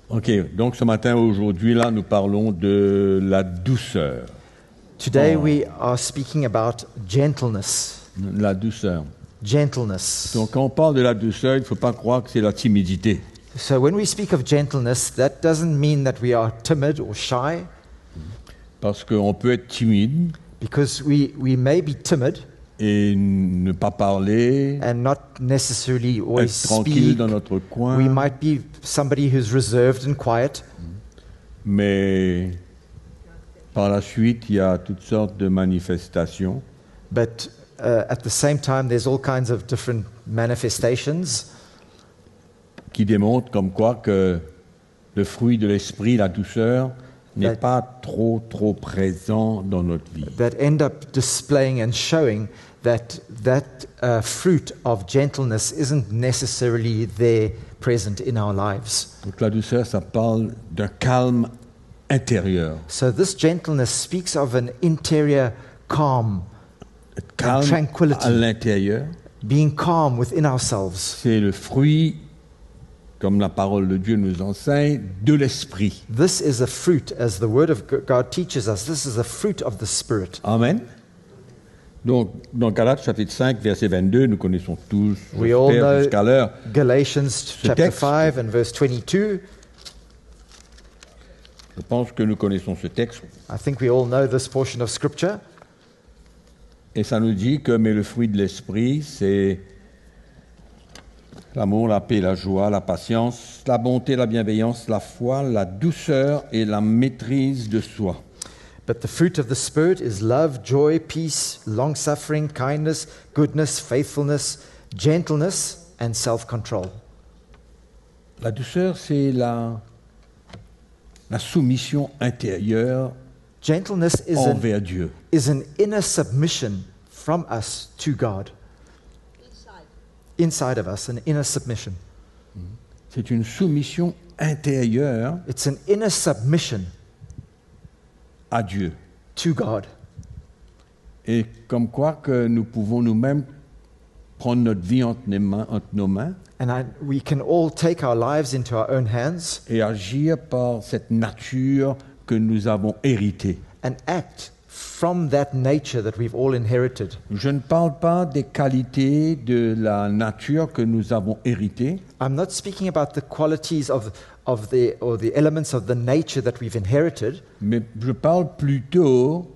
Ok, donc ce matin, aujourd'hui, là, nous parlons de la douceur. Today we are speaking about gentleness. La douceur. Gentleness. Donc quand on parle de la douceur, il ne faut pas croire que c'est la timidité. So when we speak of gentleness, that doesn't mean that we are timid or shy, Parce qu'on peut être timide because we may be timid et ne pas parler, and not necessarily always être tranquille speak. dans notre coin, We might be somebody who's reserved and quiet, mais par la suite, il y a toutes sortes de manifestations but at the same time, there's all kinds of different manifestations qui démontrent comme quoi que le fruit de l'esprit, la douceur, n'est pas trop présent dans notre vie. that end up displaying and showing that fruit of gentleness isn't necessarily there present in our lives. Donc la douceur, ça parle d'un calme intérieur. So this gentleness speaks of an interior calm, Calme tranquility. à l'intérieur, being calm within ourselves. c'est le fruit, comme la parole de Dieu nous enseigne, de l'esprit. This is a fruit, as the Word of God teaches us, this is a fruit of the Spirit. Amen. Donc, dans Galates chapitre 5, verset 22, nous connaissons tous, We all j'espère, know jusqu'à l'heure, Galatians chapter texte. 5 and verse 22. je pense que nous connaissons ce texte, I think we all know this portion of Scripture. et ça nous dit que, mais le fruit de l'esprit, c'est l'amour, la paix, la joie, la patience, la bonté, la bienveillance, la foi, la douceur et la maîtrise de soi. But the fruit of the Spirit is love, joy, peace, long-suffering, kindness, goodness, faithfulness, gentleness, and self-control. La douceur, c'est la soumission intérieure Gentleness envers Dieu. is an inner submission from us to God. Inside of us, an inner submission. C'est une soumission intérieure It's an inner submission à Dieu. to God. Et comme quoi que nous pouvons nous-mêmes prendre notre vie entre nos mains And we can all take our lives into our own hands et agir par cette nature que nous avons héritée. and act from that nature that we've all inherited. Je ne parle pas des qualités de la nature que nous avons héritée, I'm not speaking about the qualities of the elements of the nature that we've inherited, mais je parle plutôt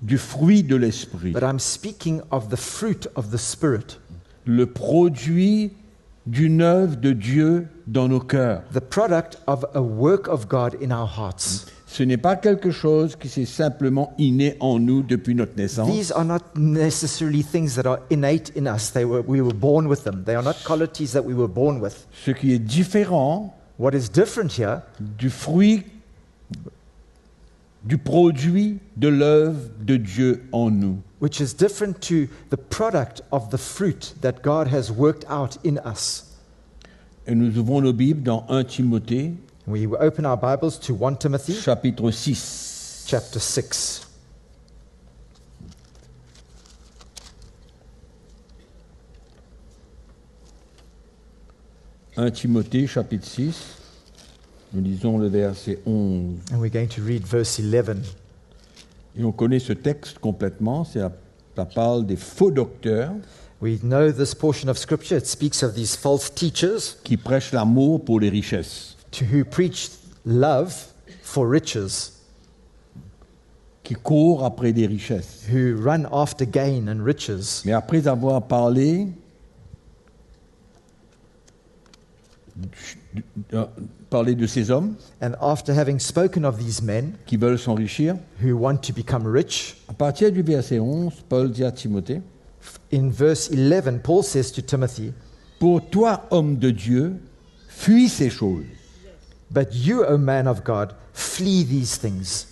du fruit de l'esprit, but I'm speaking of the fruit of the Spirit, le produit d'une œuvre de Dieu dans nos cœurs. the product of a work of God in our hearts. Ce n'est pas quelque chose qui s'est simplement inné en nous depuis notre naissance. These are not necessarily things that are innate in us. We were born with them. They are not qualities that we were born with. Ce qui est différent What is different here du fruit, du produit de l'œuvre de Dieu en nous. which is different to the product of the fruit that God has worked out in us. Et nous ouvrons nos Bibles dans 1 Timothée, We open our Bibles to 1 Timothy chapitre 6. chapter 6. « 1 Timothée, chapitre 6, nous lisons le verset 11. And we're going to read verse 11. Et on connaît ce texte complètement, ça parle des faux docteurs We know this portion of Scripture. It speaks of these false teachers qui prêchent l'amour pour les richesses, who preach love for riches, qui courent après des richesses. who run after gain and riches. Mais après avoir parlé de ces hommes And after having spoken of these men qui veulent s'enrichir, who want to become rich, à partir du verset 11, Paul dit à Timothée, in verse 11, Paul says to Timothy, pour toi, homme de Dieu, fuis ces choses. "But you, O man of God, flee these things.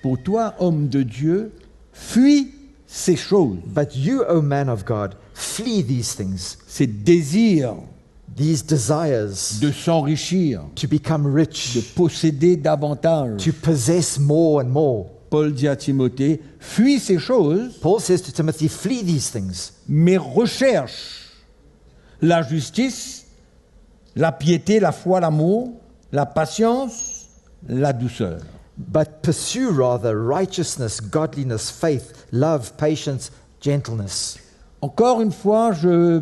Pour toi, homme de Dieu, fuis ces choses. But you, O man of God, flee these things, Ces désirs these desires de s'enrichir, to become de rich, posséder davantage. to possess more and more." Paul dit à Timothée, fuis ces choses, Paul says to Timothy, "Flee these things, mais recherche la justice, la piété, la foi, l'amour, la patience, la douceur. but pursue rather righteousness, godliness, faith, love, patience, gentleness. Encore une fois, je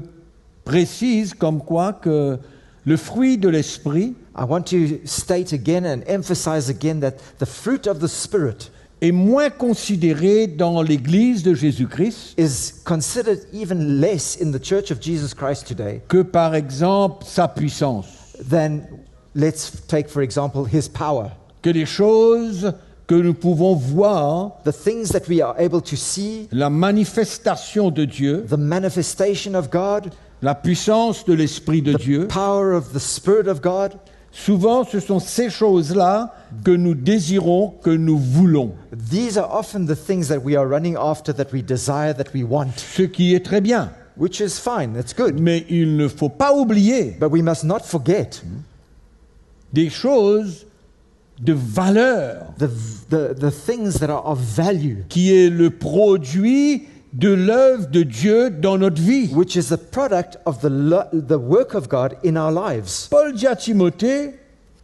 précise comme quoi que le fruit de l'esprit I want to state again and emphasize again that the fruit of the Spirit est moins considéré dans l'Église de Jésus-Christ is considered even less in the Church of Jesus Christ today que, par exemple, sa puissance, than, let's take for example, His power. que les choses que nous pouvons voir, The things that we are able to see, la manifestation de Dieu, the manifestation of God, la puissance de l'Esprit de the Dieu. power of the Spirit of God. Souvent, ce sont ces choses-là que nous désirons, que nous voulons. These are often the things that we are running after, that we desire, that we want, Ce qui est très bien. which is fine, that's good. Mais il ne faut pas oublier But we must not forget des choses de valeur, the things that are of value, qui est le produit de l'œuvre de Dieu dans notre vie. which is a product of the work of God in our lives. Paul dit à Timothée,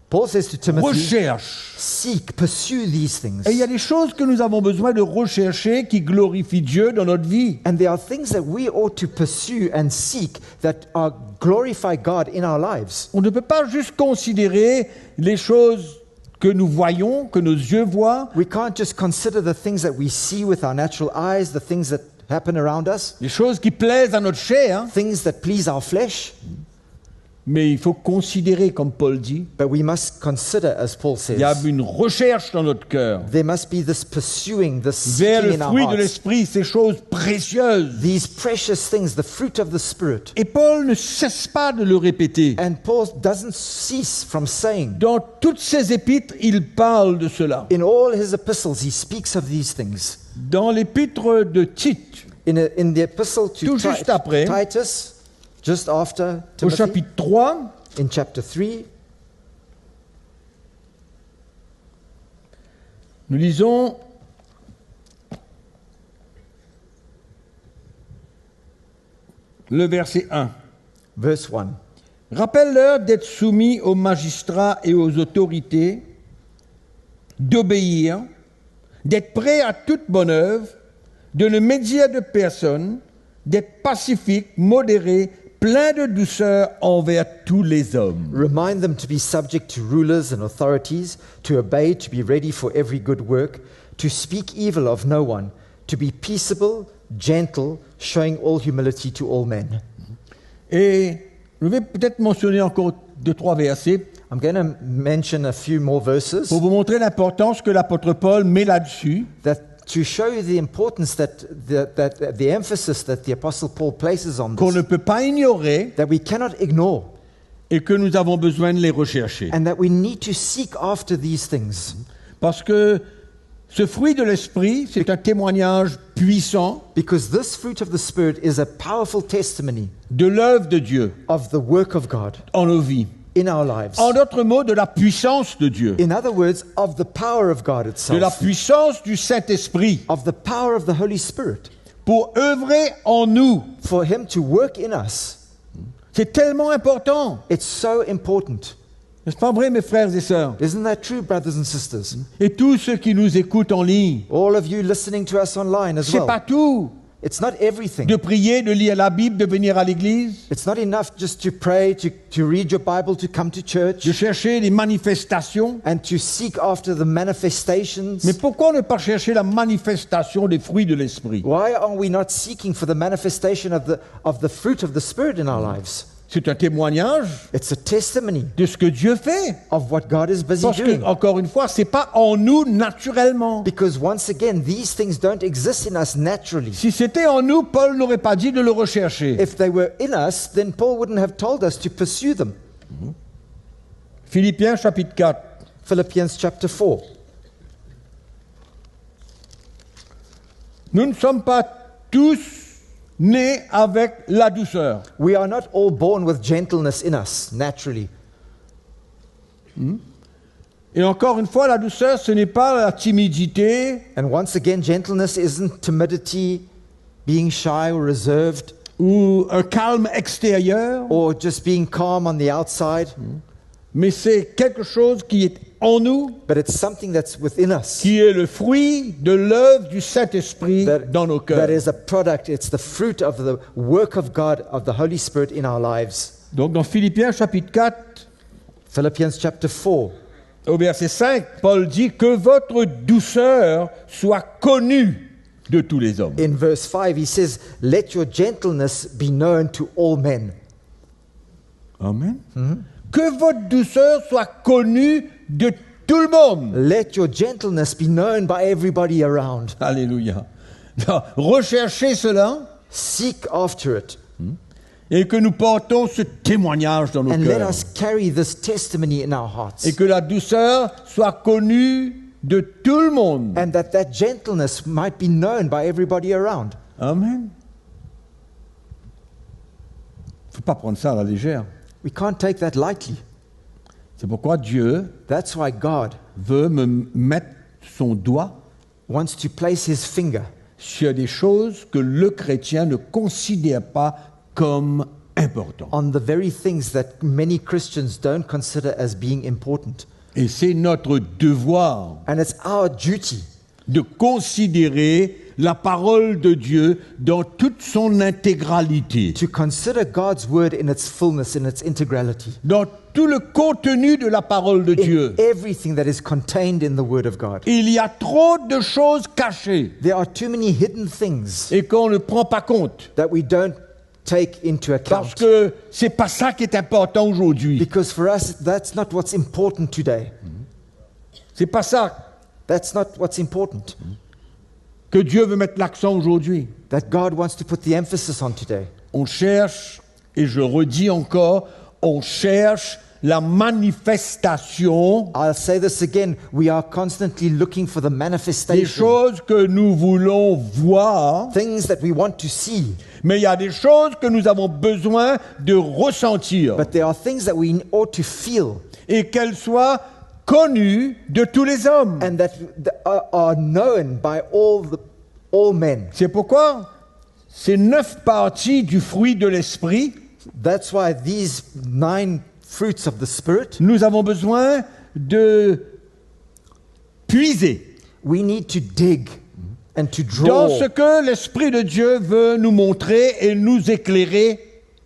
Paul says to Timothy, recherche. seek, pursue these things. Et il y a des choses que nous avons besoin de rechercher qui glorifient Dieu dans notre vie. And there are things that we ought to pursue and seek that are glorify God in our lives. On ne peut pas juste considérer les choses que nous voyons, que nos yeux voient, We can't just consider the things that we see with our natural eyes, the things that happen around us, les choses qui plaisent à notre chair, things that please our flesh, mais il faut considérer, comme Paul dit, but we must consider, as Paul il y a says, une recherche dans notre cœur there must be this pursuing, this vers seeking le in our fruit de hearts, l'esprit, ces choses précieuses. these precious things, the fruit of the Spirit. Et Paul ne cesse pas de le répéter. And Paul doesn't cease from saying, Dans toutes ses épîtres, il parle de cela. in all his epistles, he speaks of these things. Dans l'épître de Tite, In the epistle to Tout juste après, Titus, just after au Timothy, chapitre 3, in chapter 3, nous lisons le verset 1. verse 1. Rappelle-leur d'être soumis aux magistrats et aux autorités, d'obéir, d'être prêts à toute bonne œuvre, de ne médire de personne, d'être pacifique, modéré, plein de douceur envers tous les hommes. Remind them to be subject to rulers and authorities, to obey, to be ready for every good work, to speak evil of no one, to be peaceable, gentle, showing all humility to all men. Et je vais peut-être mentionner encore 2-3 versets I'm going to mention a few more verses pour vous montrer l'importance que l'apôtre Paul met là-dessus. that to show you the importance that the emphasis that the apostle Paul places on Qu'on ne this, peut pas ignorer that we cannot ignore, et que nous avons besoin de les rechercher. and that we need to seek after these things. Parce que ce fruit de l'esprit, c'est un témoignage puissant Because this fruit of the Spirit is a powerful testimony de l'œuvre de Dieu of the work of God en nos vies. in our lives. En d'autres mots, de la puissance de Dieu, In other words, of the power of God de la itself, puissance du Saint-Esprit of the power of the Holy Spirit, pour œuvrer en nous. for Him to work in us. C'est tellement important. It's so important. N'est-ce pas vrai, mes frères et sœurs? Isn't that true, brothers and sisters? Et tous ceux qui nous écoutent en ligne, All of you listening to us online as c'est pas well. tout. It's not everything. De prier, de lire la Bible, de venir à l'église, It's not enough just to pray, to read your Bible, to come to church, de chercher les manifestations. and to seek after the manifestations. Mais pourquoi ne pas chercher la manifestation des fruits de l'esprit? Why are we not seeking for the manifestation of the fruit of the Spirit in our lives? C'est un témoignage It's a testimony de ce que Dieu fait. of what God is busy Parce que, doing. encore une fois, c'est pas en nous naturellement. Because once again, these things don't exist in us naturally. Si c'était en nous, Paul n'aurait pas dit de le rechercher. If they were in us, then Paul wouldn't have told us to pursue them. Philippiens chapitre 4. Philippians chapter 4. Nous ne sommes pas tous nés avec la douceur. We are not all born with gentleness in us, naturally. Et encore une fois, la douceur, ce n'est pas la timidité And once again, gentleness isn't timidity, being shy or reserved, ou un calme extérieur. or just being calm on the outside. mais c'est quelque chose qui est en nous, but it's something that's within us. qui est le fruit de l'œuvre du Saint-Esprit dans nos That cœurs. is a product, it's the fruit of the work of God, of the Holy Spirit in our lives. Donc dans Philippiens chapitre 4, Philippians chapter 4, au verset 5, Paul dit que votre douceur soit connue de tous les hommes. in verse 5, he says, "Let your gentleness be known to all men." Amen. Que votre douceur soit connue de tout le monde. Let your gentleness be known by everybody around. Alléluia. Donc, recherchez cela Seek after it, et que nous portons ce témoignage dans nos and let cœurs. us carry this testimony in our hearts. Et que la douceur soit connue de tout le monde. And that gentleness might be known by everybody around. Amen. Il ne faut pas prendre ça à la légère. We can't take that lightly. C'est pourquoi Dieu That's why God veut me mettre son doigt wants to place his finger sur des choses que le chrétien ne considère pas comme importantes. on the very things that many Christians don't consider as being important. Et c'est notre devoir And it's our duty de considérer la parole de Dieu dans toute son intégralité, to consider God's word in its fullness, in its integrality, dans tout le contenu de la parole de Dieu. in everything that is contained in the word of God. Il y a trop de choses cachées There are too many hidden things et qu'on ne prend pas compte that we don't take into parce account. que c'est pas ça qui est important aujourd'hui. Because for us, that's not what's important today. C'est pas ça That's not what's important. que Dieu veut mettre l'accent aujourd'hui. That God wants to put the emphasis on today. On cherche, et je redis encore, on cherche la manifestation I'll say this again. We are constantly looking for the des manifestation. choses que nous voulons voir, Things that we want to see. mais il y a des choses que nous avons besoin de ressentir But there are things that we ought to feel et qu'elles soient connues de tous les hommes. and that are known by all men. C'est pourquoi ces 9 parties du fruit de l'esprit, That's why these 9 fruits of the Spirit, nous avons besoin de puiser we need to dig and to dans draw ce que l'Esprit de Dieu veut nous montrer et nous éclairer.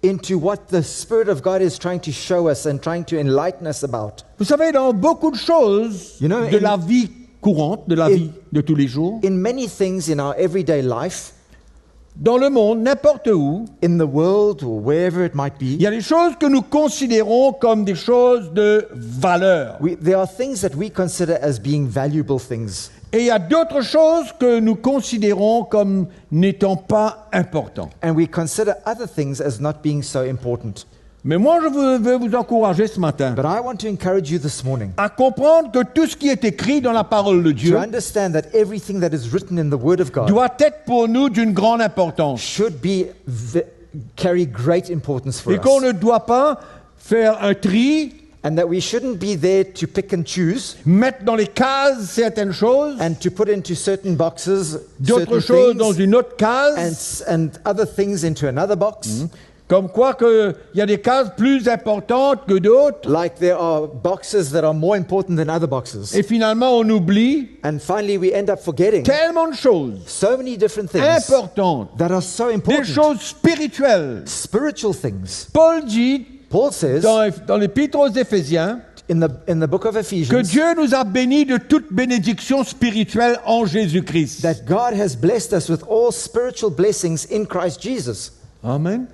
into what the Spirit of God is trying to show us and trying to enlighten us about. Vous savez, dans beaucoup de choses You know, de in- la vie courante, de la vie de tous les jours, In many things in our everyday life, dans le monde, n'importe où, in the world or wherever it might il be, y a des choses que nous considérons comme des choses de valeur. there are things that we consider as being valuable things. Et il y a d'autres choses que nous considérons comme n'étant pas importantes. And we consider other things as not being so important. Mais moi, je veux vous encourager ce matin But I want to encourage you this morning à comprendre que tout ce qui est écrit dans la parole de to Dieu understand that everything that is written in the Word of God doit être pour nous d'une grande importance. should carry great importance for Et qu'on us. ne doit pas faire un tri, And that we shouldn't be there to pick and choose mettre dans les cases certaines choses, and to put into certain boxes d'autres certain choses dans things une autre case, and other things into another box. comme quoi qu'il y a des cases plus importantes que d'autres, Like there are boxes that are more important than other boxes. et finalement on oublie And finally we end up forgetting tellement de choses so many different things importantes, that are so des important. choses spirituelles. Spiritual things. Paul dit Paul says dans l'Épître aux Éphésiens in the book of que Ephesians Dieu nous a bénis de toute bénédiction spirituelle en Jésus-Christ. that God has blessed us with all spiritual blessings in Christ Jesus. Amen.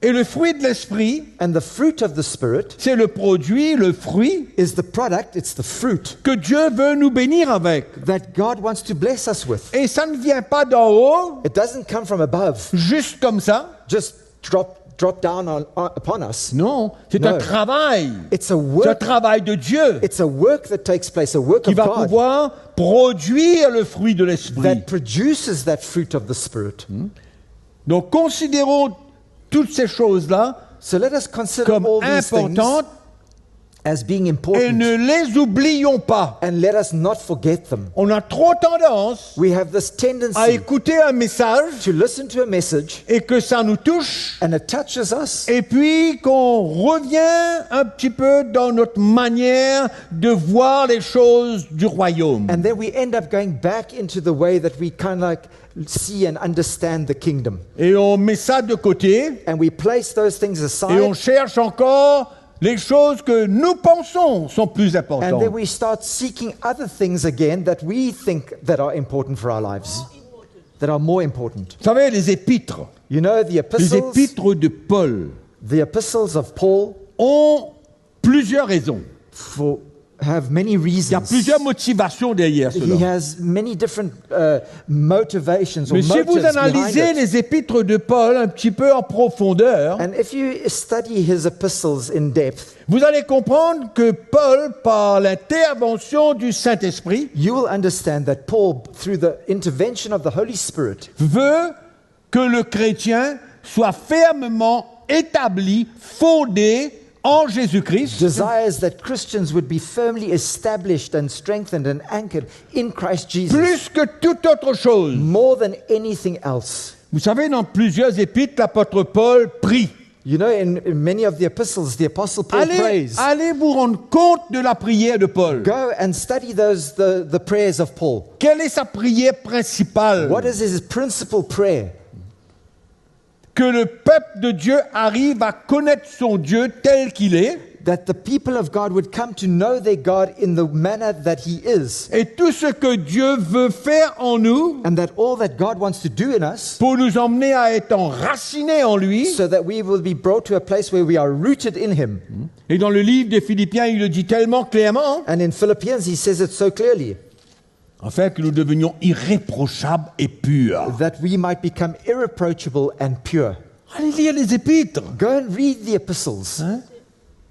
Et le fruit de l'esprit, And the fruit of the Spirit c'est le produit, le fruit is the product, it's the fruit que Dieu veut nous bénir avec. that God wants to bless us with. Et ça ne vient pas d'en haut, It doesn't come from above, juste comme ça. just drop down upon us. Non, c'est No. un travail. It's a C'est un work. travail de Dieu It's a work that takes place, a work qui of va God pouvoir produire le fruit de l'esprit. that produces that fruit of the Spirit. Donc considérons toutes ces choses-là So let us consider comme all these things importantes as being Et important, ne les oublions pas. and let us not forget them. On a trop tendance We have this à tendency écouter un message to listen to a message, et que ça nous touche, and it touches us, et puis qu'on revient un petit peu dans notre manière de voir les choses du royaume. and then we end up going back into the way that we kind of like see and understand the kingdom. Et on met ça de côté, And we place those things et on aside, cherche encore les choses que nous pensons sont plus and importantes. then we start seeking other things again that we think that are important for our lives, that are more important. Vous savez, les épîtres The épîtres de Paul epistles of Paul ont plusieurs raisons. have many Il y a reasons. plusieurs motivations derrière He cela. has many different motivations or Mais si vous motives behind analysez it. les épîtres de Paul un petit peu en profondeur, And if you study his epistles in depth, vous allez comprendre que Paul, par l'intervention du Saint-Esprit, you will understand that Paul, through the intervention of the Holy Spirit, veut que le chrétien soit fermement établi, fondé en Jésus-Christ, desires that Christians would be firmly established and strengthened and anchored in Christ Jesus plus que toute autre chose. more than anything else. Vous savez, dans plusieurs épîtres, l'apôtre Paul prie. In many of the epistles, the Apostle Paul prays. Allez vous rendre compte de la prière de Paul. Go and study the prayers of Paul. Quelle est sa prière principale? What is his principal prayer? Que le peuple de Dieu arrive à connaître son Dieu tel qu'il est, That the people of God would come to know their God in the manner that he is. et tout ce que Dieu veut faire en nous And that all that God wants to do in us, pour nous emmener à être enracinés en lui. so that we will be brought to a place where we are rooted in him. Et dans le livre des Philippiens, il le dit tellement clairement, And in Philippians, he says it so clearly, en fait, que nous devenions irréprochables et purs. that we might become irreproachable and pure. Allez lire les épîtres. Go and read the epistles.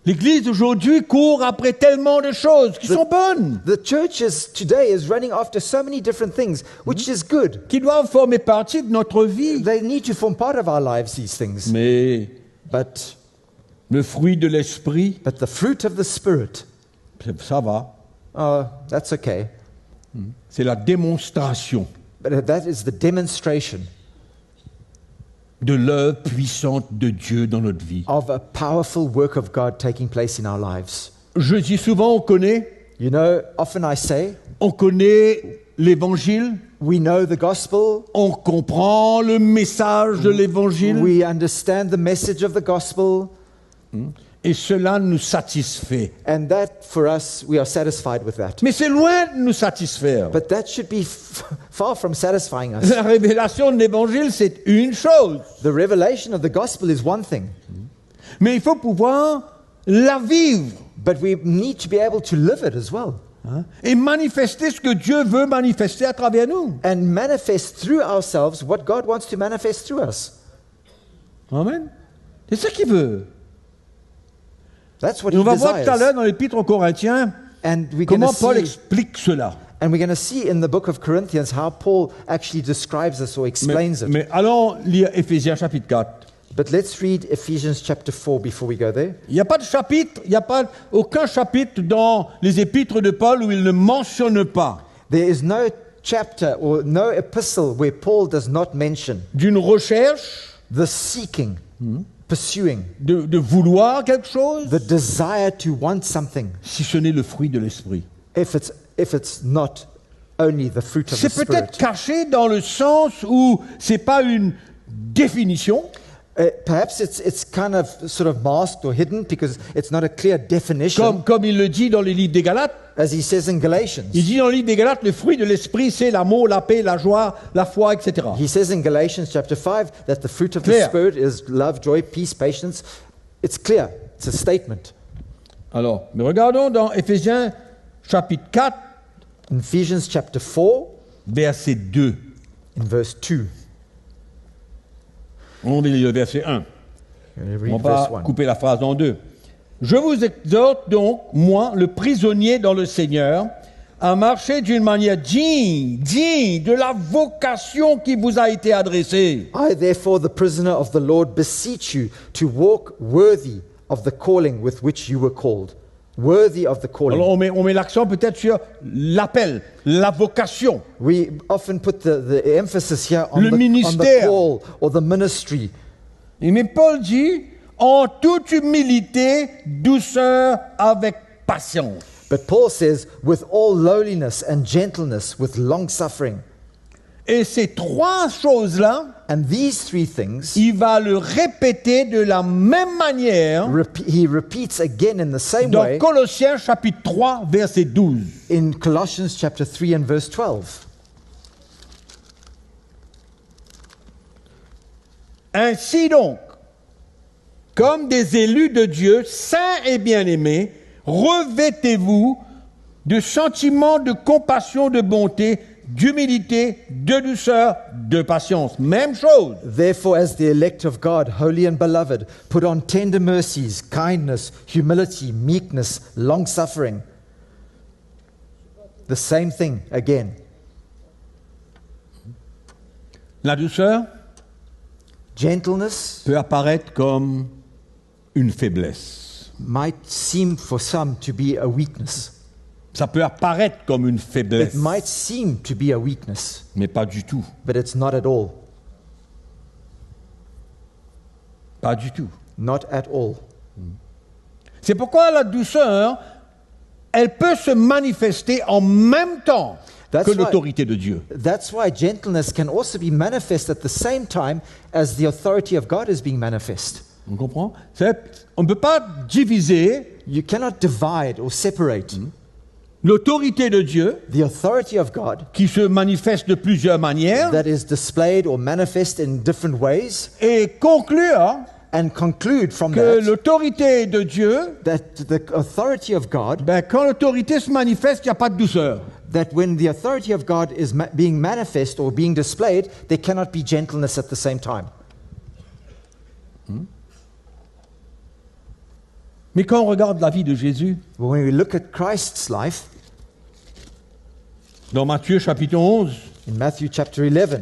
L'Église aujourd'hui court après tellement de choses qui sont bonnes, The church today is running after so many different things, which is good. qui doivent former partie de notre vie. They need to form part of our lives, these things. Mais But le fruit de l'esprit, the fruit of the Spirit, ça va. that's okay. C'est la démonstration But that is the demonstration de l'œuvre puissante de Dieu dans notre vie. of a powerful work of God taking place in our lives. Je dis souvent, Often I say, on connaît l'évangile, we know the gospel, on comprend le message de l'évangile, we understand the message of the gospel, et cela nous satisfait. and that for us, we are satisfied with that. Mais c'est loin de nous satisfaire. But that should be far from satisfying us. La révélation de l'évangile, c'est une chose, The revelation of the gospel is one thing, mais il faut pouvoir la vivre, but we need to be able to live it as well et manifester ce que Dieu veut manifester à travers nous. and manifest through ourselves what God wants to manifest through us. Amen. C'est ça qu'il veut. That's what Et on he va voir tout à desires. l'heure dans l'Épître aux Corinthiens And we're going comment to Paul see, explique cela. and we're going to see in the book of Corinthians how Paul actually describes this or explains it. Mais allons lire Éphésiens chapitre 4. But let's read Ephesians chapter 4 before we go there. Il n'y a pas de chapitre, il n'y a pas aucun chapitre dans les épîtres de Paul où il ne mentionne pas There is no chapter or no epistle where Paul does not mention d'une recherche, the seeking, pursuing, de vouloir quelque chose, the desire to want something, si ce n'est le fruit de l'esprit. if it's not only the fruit of the C'est peut-être Spirit. caché dans le sens où c'est pas une définition, Perhaps it's kind of sort of masked or hidden because it's not a clear definition, comme il le dit dans les livres des Galates. as he says in Galatians. Il dit dans le livre des Galates, le fruit de l'esprit, c'est l'amour, la paix, la joie, la foi, etc. He says in Galatians chapter 5 that the fruit of the Clear. Spirit is love, joy, peace, patience. It's clear. It's a statement. Alors, mais regardons dans Éphésiens chapitre 4, In Ephesians chapter 4, verset 2. in verse 2. On lit le verset 1. I'm going to On read va verse pas 1. couper la phrase en deux. Je vous exhorte donc, moi, le prisonnier dans le Seigneur, à marcher d'une manière digne de la vocation qui vous a été adressée. I, therefore, the prisoner of the Lord, beseech you to walk worthy of the calling with which you were called. worthy of the calling. Alors on met l'accent peut-être sur l'appel, la vocation. We often put the emphasis here on Le the ministère. call or the ministry. Et mais Paul dit, en toute humilité, douceur, avec patience. But Paul says, with all lowliness and gentleness, with long suffering. Et ces trois choses-là, And these three things, il va le répéter de la même manière he repeats again in the same dans way Colossiens chapitre 3, verset 12. in Colossians chapter 3 and verse 12. Ainsi donc, comme des élus de Dieu, saints et bien-aimés, revêtez-vous de sentiments de compassion, de bonté, d'humilité, de douceur, de patience. Même chose. Therefore, as the elect of God, holy and beloved, put on tender mercies, kindness, humility, meekness, long suffering. The same thing again. La douceur Gentleness peut apparaître comme une faiblesse. might seem for some to be a weakness. Ça peut apparaître comme une faiblesse, It might seem to be a weakness, mais pas du tout. but it's not at all. Pas du tout. Not at all. C'est pourquoi la douceur, elle peut se manifester en même temps That's que why- l'autorité de Dieu. That's why gentleness can also be manifest at the same time as the authority of God is being manifest. On comprend? On ne peut pas diviser You cannot divide or separate l'autorité de Dieu, the authority of God qui se manifeste de plusieurs manières, that is displayed or manifest in different ways, et conclure and conclude from que that l'autorité de Dieu, that the authority of God, quand l'autorité se manifeste, il n'y a pas de douceur. that when the authority of God is being manifest or being displayed, there cannot be gentleness at the same time. Mais quand on regarde la vie de Jésus, But when we look at Christ's life, dans Matthieu chapitre 11, in Matthew chapter 11,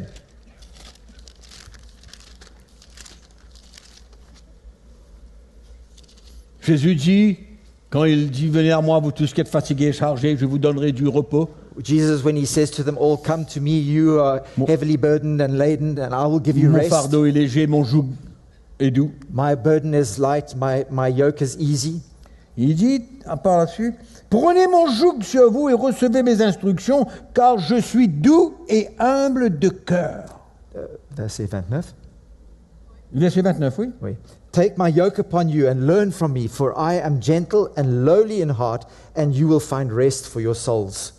Jésus dit, quand il dit « Venez à moi, vous tous qui êtes fatigués et chargés, je vous donnerai du repos Jesus, when he says to them all, come to me, you are heavily burdened and laden, and I will give you Mon rest. fardeau est léger, mon joug est doux. My burden is light, my yoke is easy. » Il dit, par la suite, « Prenez mon joug sur vous et recevez mes instructions, car je suis doux et humble de cœur. Verset 29. » Verset 29, oui. Oui. Take my yoke upon you and learn from me, for I am gentle and lowly in heart, and you will find rest for your souls.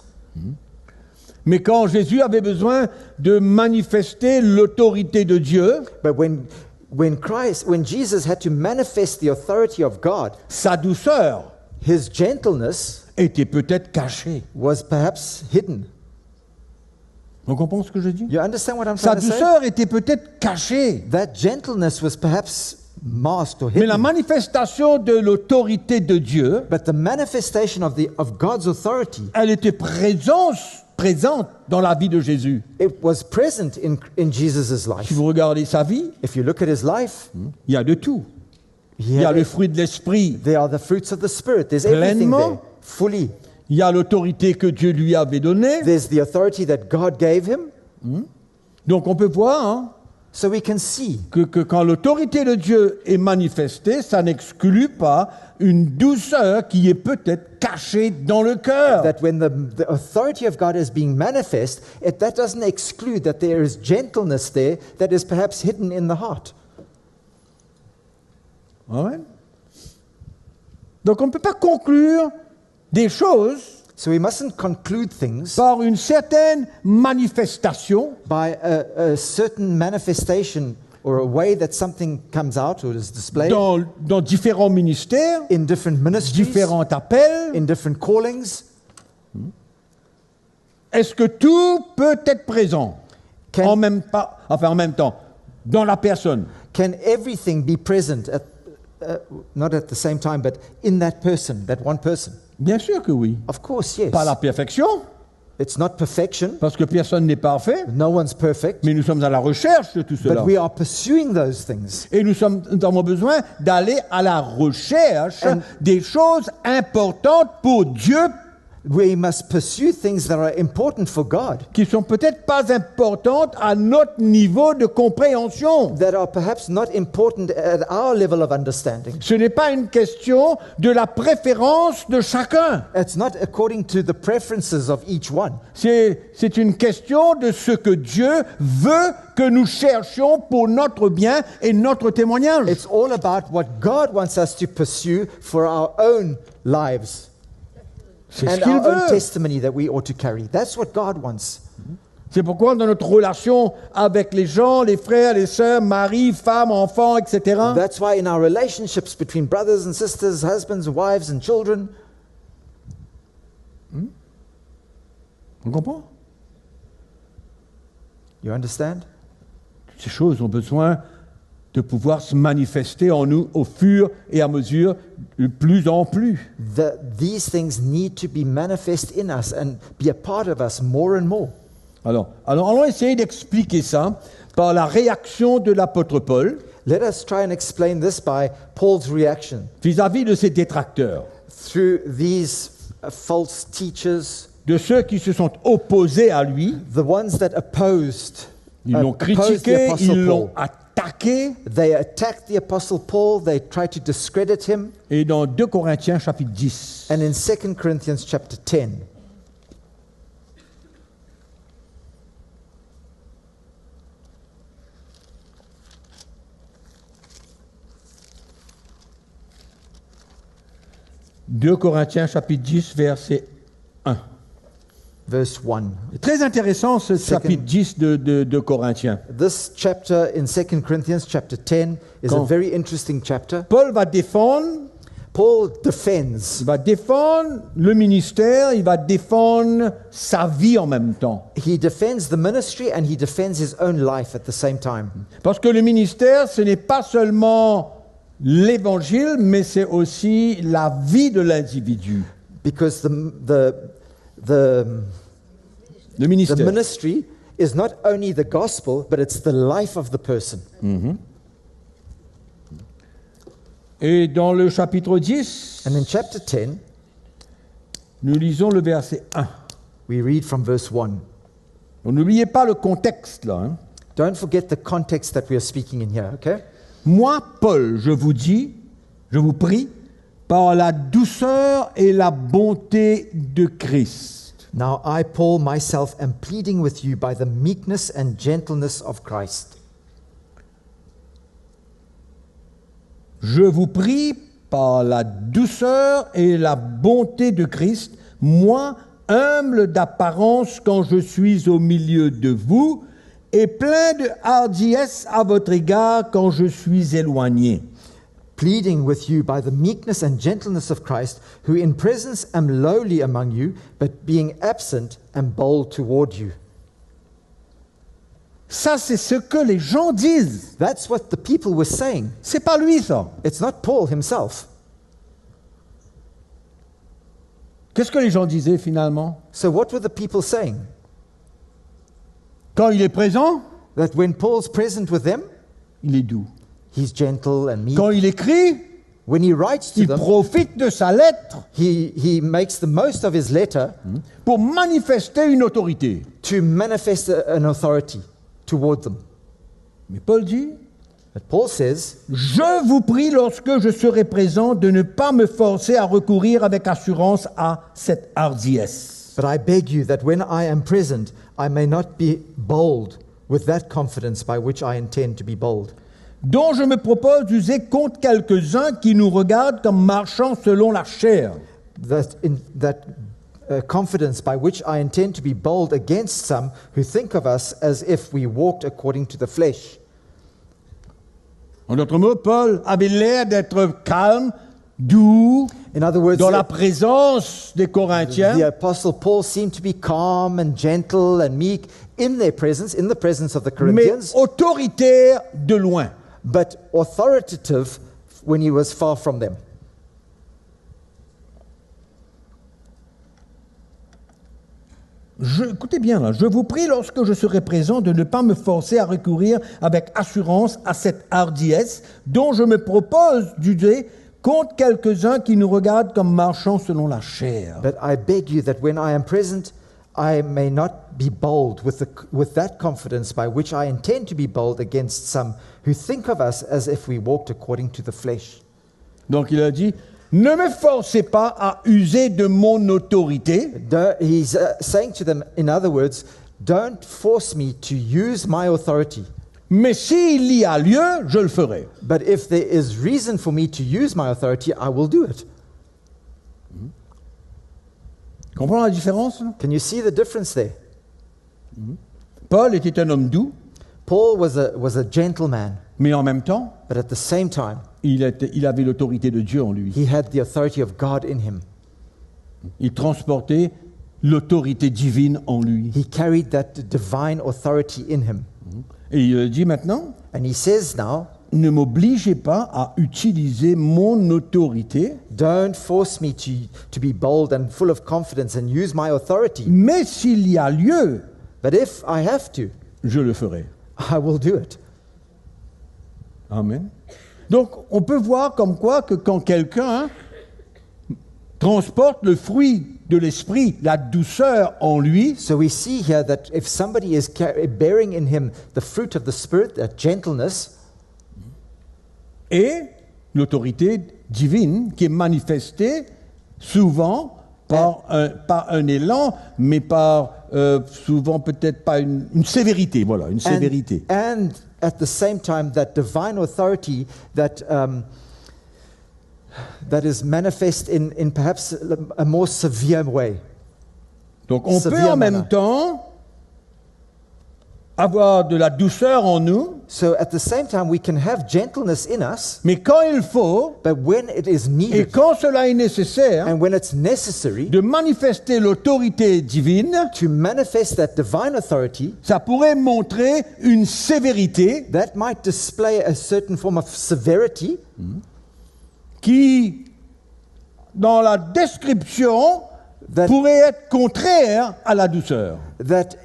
Mais quand Jésus avait besoin de manifester l'autorité de Dieu, But when Jesus had to manifest the authority of God, sa douceur his gentleness était peut-être cachée. was perhaps hidden. On comprend ce que je dis? You understand what I'm Sa trying to say? douceur était peut-être cachée. That gentleness was perhaps masked or Mais la hidden. manifestation de l'autorité de Dieu, But the manifestation of God's authority, elle était présente dans la vie de Jésus. it was present in Jesus' Si life. vous regardez sa vie, If you look at his life, il y a de tout. he Il y a had le fruit de l'esprit. there are the fruits of the Spirit. There's everything Pleinement. there, fully. Il y a l'autorité que Dieu lui avait donnée. There's the authority that God gave him. Donc on peut voir hein, So we can see que quand l'autorité de Dieu est manifestée, ça n'exclut pas une douceur qui est peut-être cachée dans le cœur. that when the authority of God is being manifest, that doesn't exclude that there is gentleness there that is perhaps hidden in the heart. Amen. Donc on ne peut pas conclure des choses So we mustn't conclude things par une certaine manifestation by a certain manifestation or a way that something comes out or is displayed dans différents ministères, in different ministries, différents appels. in different callings. Est-ce que tout peut être présent Can- en même temps dans la personne? Can everything be present at, not at the same time, but in that person, that one person? Bien sûr que oui. Of course, yes. Pas la perfection, It's not perfection. parce que personne n'est parfait, No one's perfect. mais nous sommes à la recherche de tout cela. But we are pursuing those things. Et nous avons besoin d'aller à la recherche And- des choses importantes pour Dieu, We must pursue things that are important for God, qui sont peut-être pas importantes à notre niveau de compréhension. that are perhaps not important at our level of understanding. Ce n'est pas une question de la préférence de chacun. It's not according to the preferences of each one. C'est une question de ce que Dieu veut que nous cherchions pour notre bien et notre témoignage. It's all about what God wants us to pursue for our own lives C'est ce and qu'il our own veut. testimony that we ought to carry. That's what God wants. C'est pourquoi dans notre relation avec les gens, les frères, les sœurs, maris, femmes, enfants, etc., That's why in our relationships between brothers and sisters, husbands and wives and children, on comprend? you understand? Ces choses ont besoin de pouvoir se manifester en nous au fur et à mesure, de plus en plus. These things need to be manifest in us and be a part of us more and more. Alors allons essayer d'expliquer ça par la réaction de l'apôtre Paul Let us try and explain this by Paul's reaction vis-à-vis de ses détracteurs, through these false teachers, de ceux qui se sont opposés à lui. the ones that opposed. Ils l'ont opposed the critiqué, Apostle ils l'ont Paul. attaqué. They attacked the Apostle Paul, they tried to discredit him. Et dans 2 Corinthiens chapitre 10, And in 2 Corinthians chapter 10, Deux Corinthiens chapitre 10, verset 1. verse 1. C'est très intéressant ce chapitre 10 de Corinthiens. This chapter in 2 Corinthians chapter 10 is a Quand- very interesting chapter. Paul va défendre Paul defends. Il va défendre le ministère, il va défendre sa vie en même temps. He defends the ministry and he defends his own life at the same time. Parce que le ministère, ce n'est pas seulement l'évangile, mais c'est aussi la vie de l'individu. Because Le the ministère. ministry is not only the gospel, but it's the life of the person. Et dans le chapitre 10, And in chapter 10, nous lisons le verset 1. we read from verse 1. Donc, n'oubliez pas le contexte là. Hein. Don't forget the context that we are speaking in here, okay? Moi, Paul, je vous dis, je vous prie, par la douceur et la bonté de Christ. Now I, Paul, myself, am pleading with you by the meekness and gentleness of Christ. Je vous prie par la douceur et la bonté de Christ, moi, humble d'apparence quand je suis au milieu de vous, et plein de hardiesse à votre égard quand je suis éloigné. Pleading with you by the meekness and gentleness of Christ, who in presence am lowly among you, but being absent am bold toward you. Ça, c'est ce que les gens disent. That's what the people were saying. C'est pas lui, ça. It's not Paul himself. Qu'est-ce que les gens disaient finalement? So what were the people saying? Quand il est présent, That when Paul's present with them, il est doux. he's gentle and meek. Quand il écrit, When he writes to il them, profite de sa lettre he makes the most of his letter pour manifester une autorité. to manifest an authority toward them. Mais Paul dit, But Paul says, je vous prie lorsque je serai présent de ne pas me forcer à recourir avec assurance à cette hardiesse. but I beg you that when I am present, I may not be bold with that confidence by which I intend to be bold. Dont je me propose d'user contre quelques-uns qui nous regardent comme marchant selon la chair. That confidence by which I intend to be bold against some who think of us as if we walked according to the flesh. En d'autres mots, Paul avait l'air d'être calme, doux, In other words, dans la présence des Corinthiens, the apostle Paul seemed to be calm and gentle and meek in their presence, in the presence of the mais Corinthians, autoritaire de loin. but authoritative when he was far from them. Écoutez bien là, je vous prie lorsque je serai présent de ne pas me forcer à recourir avec assurance à cette hardiesse dont je me propose d'user contre quelques-uns qui nous regardent comme marchant selon la chair. But I beg you that when I am present, I may not be bold with that confidence by which I intend to be bold against some who think of us as if we walked according to the flesh. Donc il a dit, ne me forcez pas à user de mon autorité, He's saying to them, in other words, don't force me to use my authority. mais s'il y a lieu, je le ferai. But if there is reason for me to use my authority, I will do it. Comprends la différence là? Can you see the difference there? Paul était un homme doux, Paul was a gentleman, mais en même temps, but at the same time, il avait l'autorité de Dieu en lui. he had the authority of God in him. Il transportait l'autorité divine en lui. He carried that divine authority in him. Et il dit maintenant, And he says now, ne m'obligez pas à utiliser mon autorité, don't force me to be bold and full of confidence and use my authority. mais s'il y a lieu, But if I have to, je le ferai. I will do it. Amen. Donc, on peut voir comme quoi que quand quelqu'un transporte le fruit de l'esprit, la douceur en lui, So we see here that if somebody is bearing in him the fruit of the Spirit, that gentleness, et l'autorité divine qui est manifestée souvent par un élan, mais par souvent peut-être pas une sévérité, voilà, une sévérité. and at the same time that divine authority that is manifest in perhaps a more severe way. Donc on peut Severe en même manner. temps avoir de la douceur en nous, So at the same time we can have gentleness in us, mais quand il faut, but when it is et needed quand cela est nécessaire, and when it's necessary de manifester l'autorité divine, to manifest that divine authority, ça pourrait montrer une sévérité that might display a certain form of severity qui, dans la description, That- pourrait être contraire à la douceur. that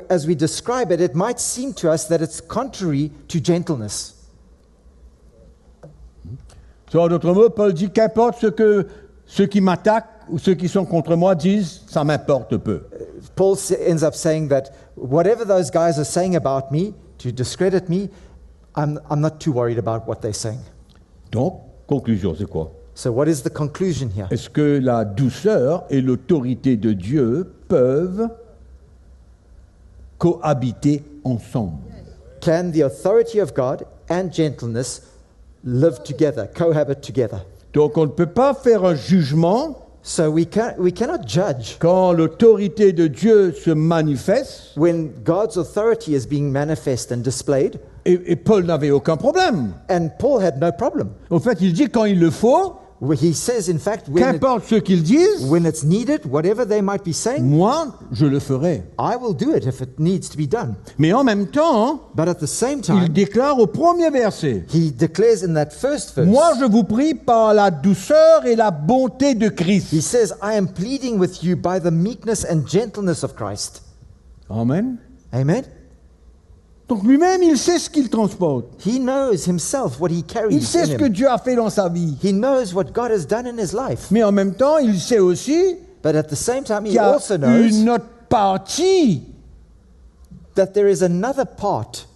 as we describe it, it might seem to us that it's contrary to gentleness. En d'autres mots, Paul dit qu'importe ce que ceux qui m'attaquent ou ceux qui sont contre moi disent, ça m'importe peu. Paul ends up saying that whatever those guys are saying about me to discredit me, I'm not too worried about what they're saying. Donc, conclusion, c'est quoi? So what is the conclusion here? Est-ce que la douceur et l'autorité de Dieu peuvent cohabiter ensemble? Can the authority of God and gentleness live together, cohabit together? Donc, on ne peut pas faire un jugement So we cannot judge quand l'autorité de Dieu se manifeste, when God's authority is being manifest and displayed, et Paul n'avait aucun problème. and Paul had no problem. Au fait, il dit quand il le faut, He says, in fact, qu'importe ce qu'ils disent, when it's needed, whatever they might be saying, moi, je le ferai. I will do it if it needs to be done. Mais en même temps, But at the same il time, déclare au premier verset, he declares in that first verse, moi je vous prie par la douceur et la bonté de Christ. he says, I am pleading with you by the meekness and gentleness of Christ. Amen. Amen? Donc lui-même, il sait ce qu'il transporte. He knows himself what he Il carries sait ce in que him. Dieu a fait dans sa vie. He knows what God has done in his life. Mais en même temps, il sait aussi But at the same time, qu'il he y a also knows une autre partie that there is another part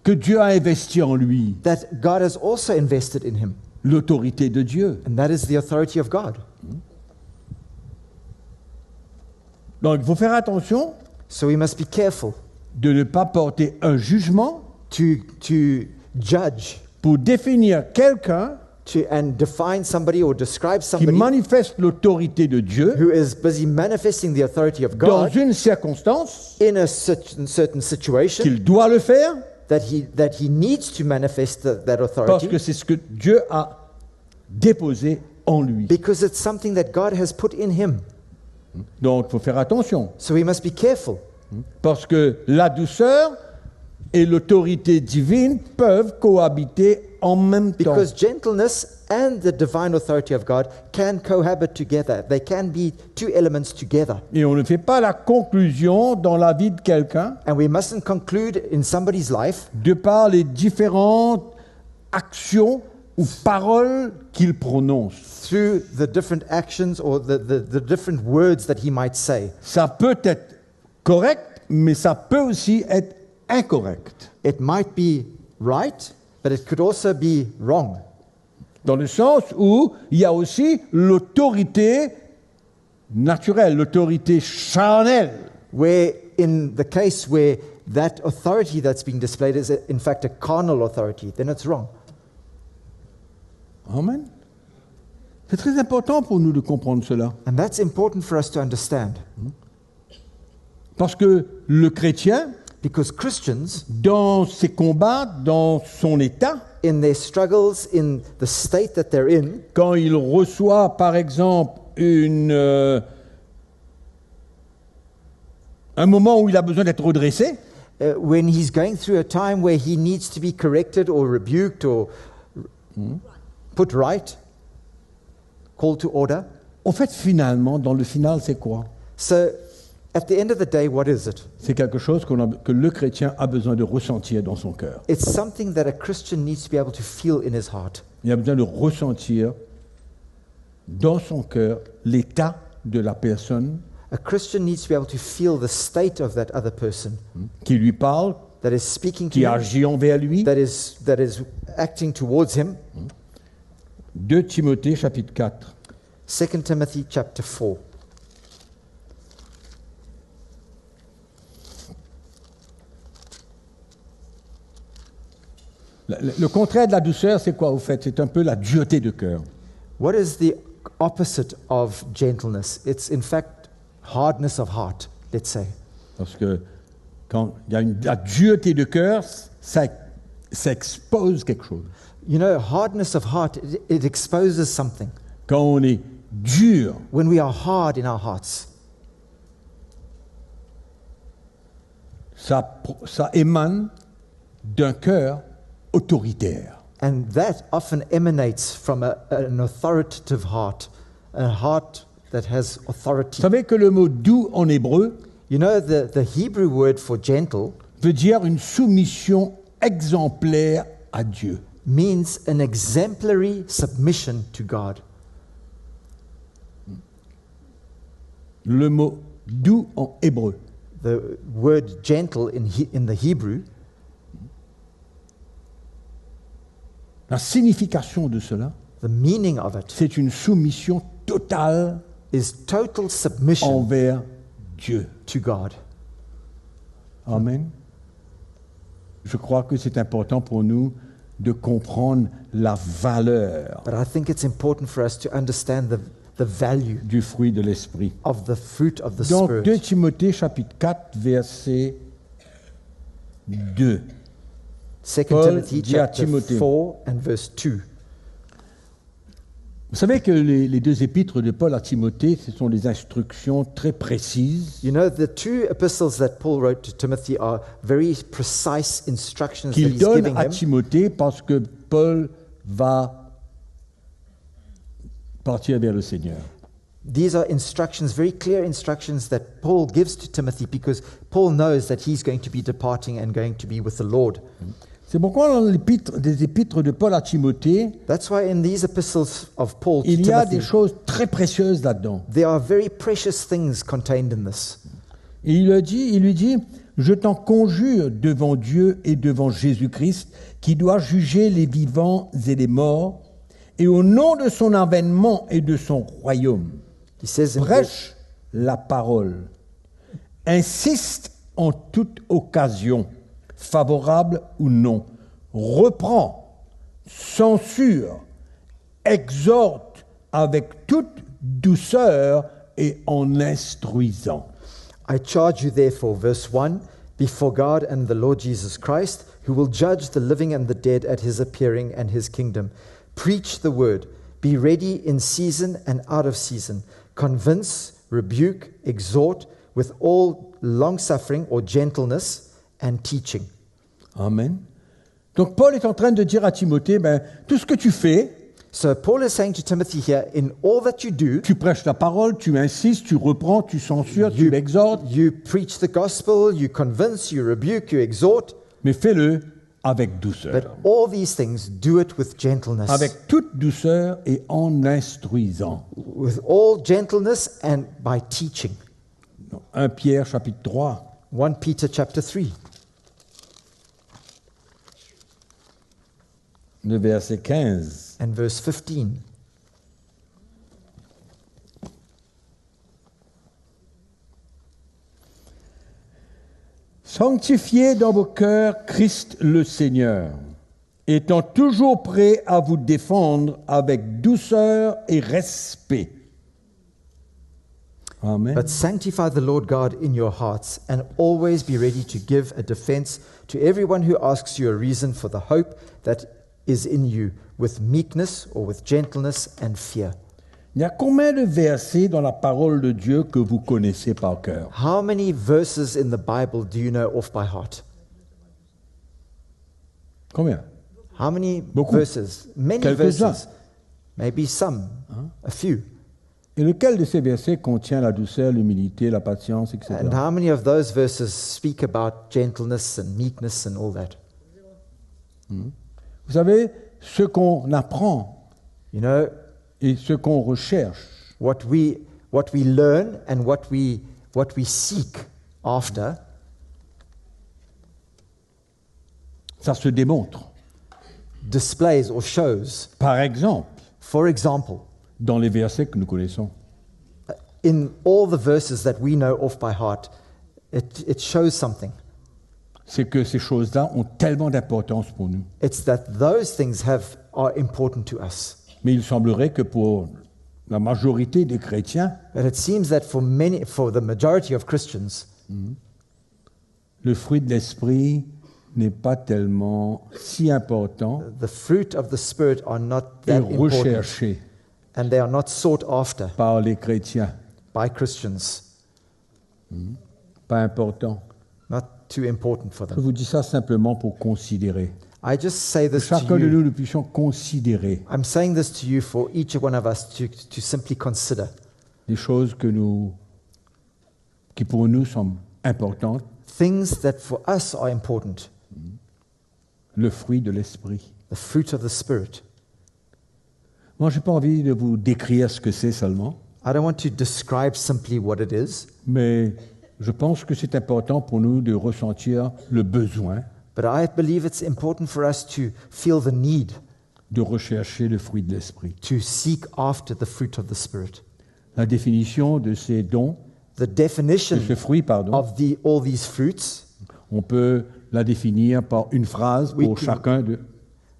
que Dieu a investie en lui. that God has also invested in him, L'autorité de Dieu. and that is the authority of God. Donc il faut faire attention So we must be careful de ne pas porter un jugement to judge pour définir quelqu'un and define somebody or describe qui somebody manifeste l'autorité de Dieu who is busy manifesting the authority of dans God une circonstance in a certain situation qu'il doit le faire that he needs to manifest that parce authority que c'est ce que Dieu a déposé en lui. because it's something that God has put in him. Donc il faut faire attention So we must be careful parce que la douceur et l'autorité divine peuvent cohabiter en même temps. because gentleness and the divine authority of God can cohabit together. They can be two elements together. Et on ne fait pas la conclusion dans la vie de quelqu'un And we mustn't conclude in somebody's life de par les différentes actions ou paroles qu'il prononce. through the different actions or the different words that he might say. Ça peut être correct, mais ça peut aussi être incorrect. It might be right, but it could also be wrong. Dans le sens où il y a aussi l'autorité naturelle, l'autorité charnelle. Where in the case where that authority that's being displayed is in fact a carnal authority, then it's wrong. Amen. C'est très important pour nous de comprendre cela. And that's important for us to understand. Parce que le chrétien, Because Christians, dans ses combats, dans son état, in their struggles, in the state that they're in, quand il reçoit par exemple un moment où il a besoin d'être redressé, when he's going through a time where he needs to be corrected or rebuked or put right, called to order. en fait finalement, dans le final, c'est quoi? So at the end of the day, what is it? C'est quelque chose que le chrétien a besoin de ressentir dans son cœur. It's something that a Christian needs to be able to feel in his heart. Il a besoin de ressentir dans son cœur l'état de la personne A Christian needs to be able to feel the state of that other person qui lui parle, that is speaking to qui him, agit envers lui. that is acting towards him. 2 Timothée chapitre 4. 2 Timothy chapter 4. Le contraire de la douceur, c'est quoi au fait? C'est un peu la dureté de cœur. What is the opposite of gentleness? It's in fact hardness of heart, let's say. Parce que quand il y a la dureté de cœur, ça expose quelque chose. You know, hardness of heart, it exposes something. Quand on est dur, When we are hard in our hearts, ça émane d'un cœur autoritaire. and that often emanates from an authoritative heart, a heart that has Vous authority. savez que le mot doux en hébreu You know, the Hebrew word for gentle veut dire une soumission exemplaire à Dieu. means an exemplary submission to God. Le mot doux en hébreu. The word gentle in the Hebrew, La signification de cela, the meaning of it c'est une soumission totale is total submission envers Dieu. to God. Amen. Je crois que c'est important pour nous de comprendre la valeur But I think it's important for us to understand the value du fruit de l'esprit. of the fruit of the Donc 2 Spirit. Timothée chapitre 4 verset 2. 2 Paul Timothy dit à chapter Timothée. 4 and verse 2. Vous savez que les deux épîtres de Paul à Timothée, ce sont des instructions très précises You know, the two epistles that Paul wrote to Timothy are very precise instructions that qu'il he's donne giving à him. Timothée parce que Paul va partir vers le Seigneur. These are instructions, very clear instructions that Paul gives to Timothy because Paul knows that he's going to be departing and going to be with the Lord. C'est pourquoi dans des épîtres de Paul à Timothée, That's why in these epistles of Paul to il y a Timothy, des choses très précieuses là-dedans. there are very precious things contained in this. Et il lui dit, je t'en conjure devant Dieu et devant Jésus-Christ, qui doit juger les vivants et les morts, et au nom de son avènement et de son royaume, He says in verse, prêche la parole, insiste en toute occasion, favorable ou non, reprend, censure, exhorte avec toute douceur et en instruisant. I charge you therefore, verse 1, before God and the Lord Jesus Christ, who will judge the living and the dead at his appearing and his kingdom. Preach the word. Be ready in season and out of season. Convince, rebuke, exhort with all long-suffering or gentleness and teaching. Amen. Donc Paul est en train de dire à Timothée, tout ce que tu fais, So Paul is saying to Timothy here, in all that you do, Tu prêches la parole, tu insistes, tu reprends, tu censures, tu exhortes, you preach the gospel, you convince, you rebuke, you exhort, mais fais-le avec douceur. but all these things do it with gentleness. Avec toute douceur et en instruisant. With all gentleness and by teaching. 1 Pierre chapitre 3. 1 Peter chapter 3 Le verset 15. and verse 15. Sanctifiez dans vos cœurs Christ le Seigneur, étant toujours prêt à vous défendre avec douceur et respect. Amen. But sanctify the Lord God in your hearts, and always be ready to give a defense to everyone who asks you a reason for the hope that is in you, with meekness or with gentleness and fear. Il y a combien de versets dans la parole de Dieu que vous connaissez par cœur? How many verses in the Bible do you know off by heart? Combien? How many Beaucoup. verses? Many Quelques-uns. verses. Maybe some, a few. Et lequel de ces versets contient la douceur, l'humilité, la patience, etc.? And how many of those verses speak about gentleness and meekness and all that? Vous savez, ce qu'on apprend You know, et ce qu'on recherche, what we learn and what we seek after, ça se démontre. displays or shows. Par exemple, For example, dans les versets que nous connaissons. in all the verses that we know off by heart, it shows something. C'est que ces choses-là ont tellement d'importance pour nous. It's that those things are important to us. Mais il semblerait que pour la majorité des chrétiens, But it seems that for the majority of Christians, le fruit de l'esprit n'est pas tellement si important the fruit of the Spirit are not et that important, recherché and they are not sought after par les chrétiens. by Christians. Pas important. Not too important for Je them. vous dis ça simplement pour considérer. I just say Que this to chacun de you. nous puissions considérer I'm saying this to you for each one of us to simply consider des choses qui pour nous sont importantes, things that for us are important, le fruit de l'esprit. the fruit of the Spirit. Moi, je n'ai pas envie de vous décrire ce que c'est seulement, I don't want to describe simply what it is, mais je pense que c'est important pour nous de ressentir le besoin but I believe it's important for us to feel the need de rechercher le fruit de l'esprit. to seek after the fruit of the Spirit. La définition de ces dons, The definition de ce fruit, pardon, of all these fruits, on peut la définir par une phrase We pour can-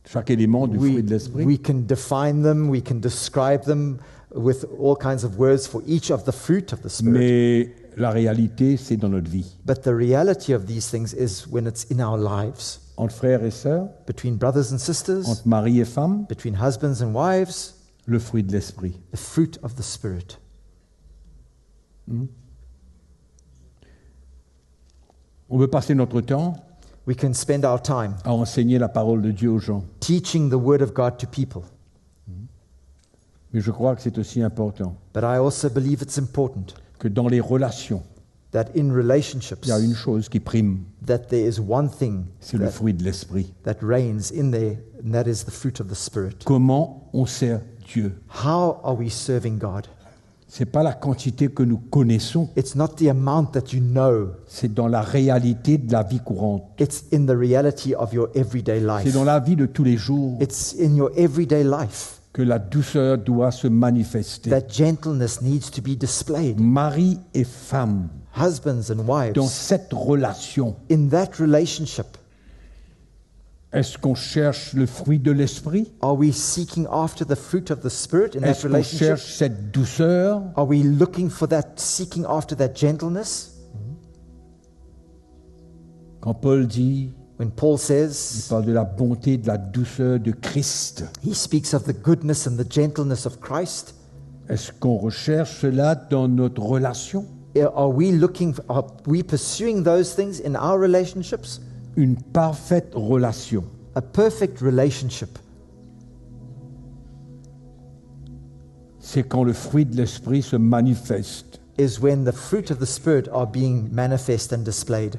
chaque élément du fruit de l'esprit. we can define them, we can describe them with all kinds of words for each of the fruit of the Spirit. Mais la réalité, c'est dans notre vie. But the reality of these things is when it's in our lives, Entre frères et sœurs, between brothers and sisters, entre mari et femme, between husbands and wives, le fruit de l'esprit. the fruit of the Spirit. On veut passer notre temps We can spend our time à enseigner la parole de Dieu aux gens. teaching the Word of God to people. Mais je crois que c'est aussi important But I also believe it's important que dans les relations, that in relationships, il y a une chose qui prime, that there is one thing c'est le fruit de l'esprit. that reigns in there, and that is the fruit of the Spirit. Comment on sert Dieu? How are we serving God? C'est pas la quantité que nous connaissons, It's not the amount that you know. c'est dans la réalité de la vie courante. It's in the reality of your everyday C'est life. dans la vie de tous les jours It's in your everyday life que la douceur doit se manifester. that gentleness needs to be displayed. Mari et femme, Husbands and dans wives, cette relation, in that relationship, est-ce qu'on cherche le fruit de l'esprit? are we seeking after the fruit of the Spirit in that Est-ce qu'on relationship? cherche cette douceur? Are we looking for that, seeking after that gentleness? Quand Paul dit, When Paul il says, parle de la bonté, de la douceur de Christ. he speaks of the goodness and the gentleness of Christ. Est-ce qu'on recherche cela dans notre relation? Are we pursuing those things in our relationships? Une parfaite relation. A perfect relationship. c'est quand le fruit de l'esprit se manifeste. is when the fruit of the Spirit are being manifest and displayed.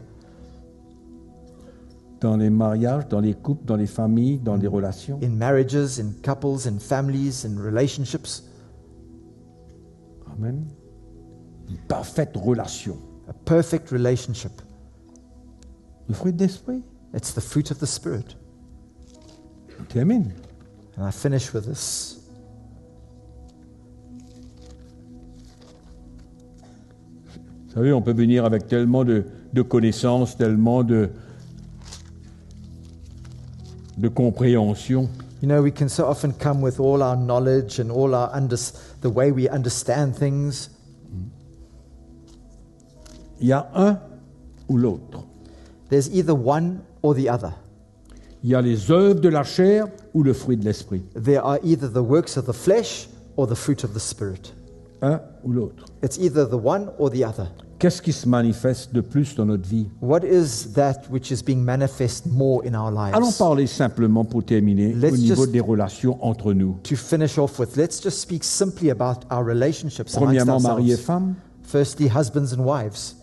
Dans les mariages, dans les couples, dans les familles, dans les relations. In marriages, in couples, in families, in relationships. Amen. Une parfaite relation. A perfect relationship. Le fruit de l'esprit. It's the fruit of the Spirit. Amen. And I finish with this. Vous savez, on peut venir avec tellement de connaissances, tellement de compréhension. You know, we can so often come with all our knowledge and all our the way we understand things. Il y a un ou l'autre. There's either one or the other. Il y a les œuvres de la chair ou le fruit de l'esprit. There are either the works of the flesh or the fruit of the Spirit. Un ou l'autre. It's either the one or the other. Qu'est-ce qui se manifeste de plus dans notre vie? What is that which is being manifest more in our lives? Allons parler simplement pour terminer Let's au niveau just- des relations entre nous. To finish off with, let's just speak simply about our relationships amongst Premièrement, mari et ourselves. femme, Firstly, husbands and wives,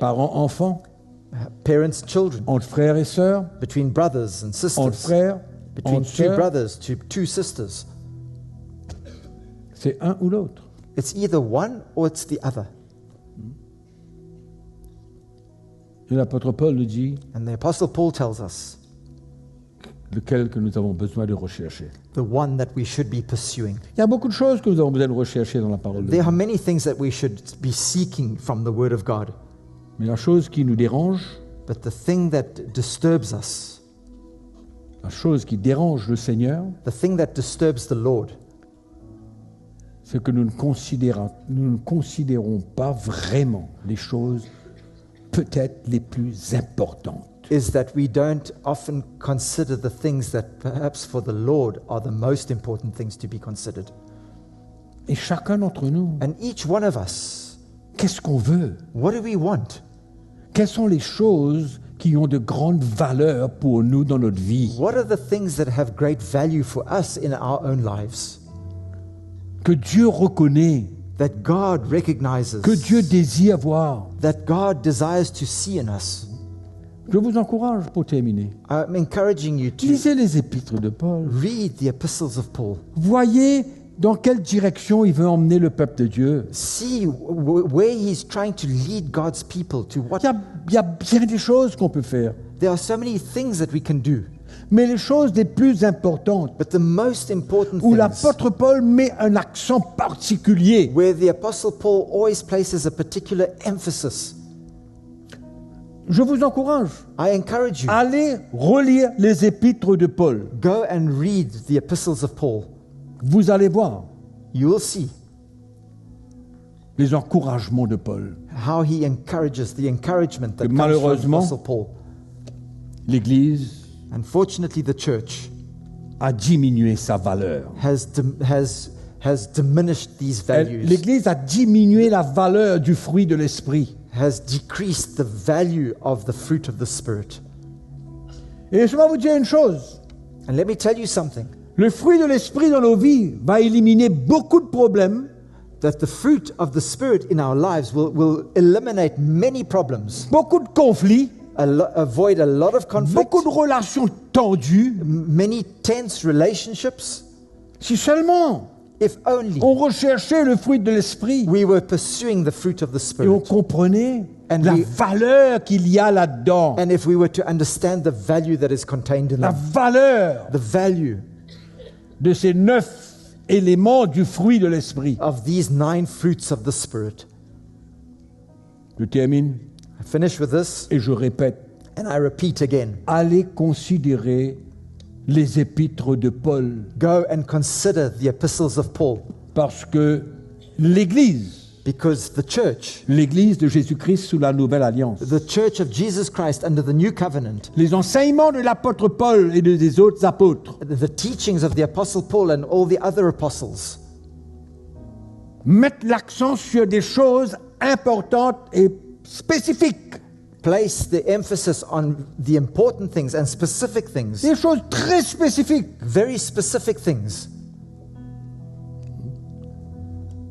parents, enfants, parents, children, entre frères et sœurs, between brothers and entre sisters, frères, between entre two sœurs. brothers, two sisters. C'est un ou l'autre. It's either one or it's the other. Et l'apôtre Paul le dit, And the Apostle Paul tells us, lequel que nous avons besoin de rechercher. the one that we should be pursuing. Il y a beaucoup de choses que nous avons besoin de rechercher dans la parole de There Dieu. are many things that we should be seeking from the Word of God. Mais la chose qui nous dérange, But the thing that disturbs us, la chose qui dérange le Seigneur, the thing that disturbs the Lord, c'est que nous ne considérons pas vraiment les choses peut-être les plus importantes. is that we don't often consider the things that perhaps for the Lord are the most important things to be considered. Et chacun d'entre nous, And each one of us, qu'est-ce qu'on veut? what do we want? Quelles sont les choses qui ont de grandes valeurs pour nous dans notre vie, What are the things that have great value for us in our own lives? que Dieu reconnaît, That God recognizes, que Dieu désire voir? that God desires to see in us. Je vous encourage pour terminer. I'm encouraging you to Lisez les épîtres de Paul. read the epistles of Paul. Voyez dans quelle direction il veut emmener le peuple de Dieu. See where he's trying to lead God's people to what. Il y a bien des choses qu'on peut faire, There are so many things that we can do, mais les choses les plus importantes, but the most important où things, l'apôtre Paul met un accent particulier, where the Apostle Paul always places a particular emphasis. je vous encourage. I encourage you, Allez relire les épîtres de Paul. go and read the epistles of Paul. Vous allez voir You will see les encouragements de Paul. how he encourages, the encouragement that Que comes from the malheureusement, Apostle Paul. L'Église Unfortunately, the church a diminué sa valeur. has diminished these values, L'Église a diminué la valeur du fruit de l'Esprit. has decreased the value of the fruit of the Spirit. Et laissez-moi vous dire une chose. And let me tell you something, Le fruit de l'Esprit dans nos vies va éliminer beaucoup de problèmes, that the fruit of the Spirit in our lives will eliminate many problems, beaucoup de conflits, avoid a lot of conflict, beaucoup de relations tendues, many tense relationships, si seulement if only on recherchait le fruit de l'Esprit we were pursuing the fruit of the et on Spirit. comprenait And la we- valeur qu'il y a là-dedans, And if we were to understand the value that is contained in la them, valeur the value de ces 9 éléments du fruit de l'Esprit. of these 9 fruits of the Spirit. Je termine I finish with this, et je répète. and I repeat again. Allez considérer les épîtres de Paul, Go and consider the epistles of Paul, parce que l'Église, because l'Église de Jésus-Christ sous la Nouvelle Alliance, the church of Jesus Christ under the new covenant, les enseignements de l'apôtre Paul et des autres apôtres the teachings of the Apostle Paul and all the other apostles mettent l'accent sur des choses importantes et spécifiques, place the emphasis on the important things and specific things, des choses très spécifiques. very specific things.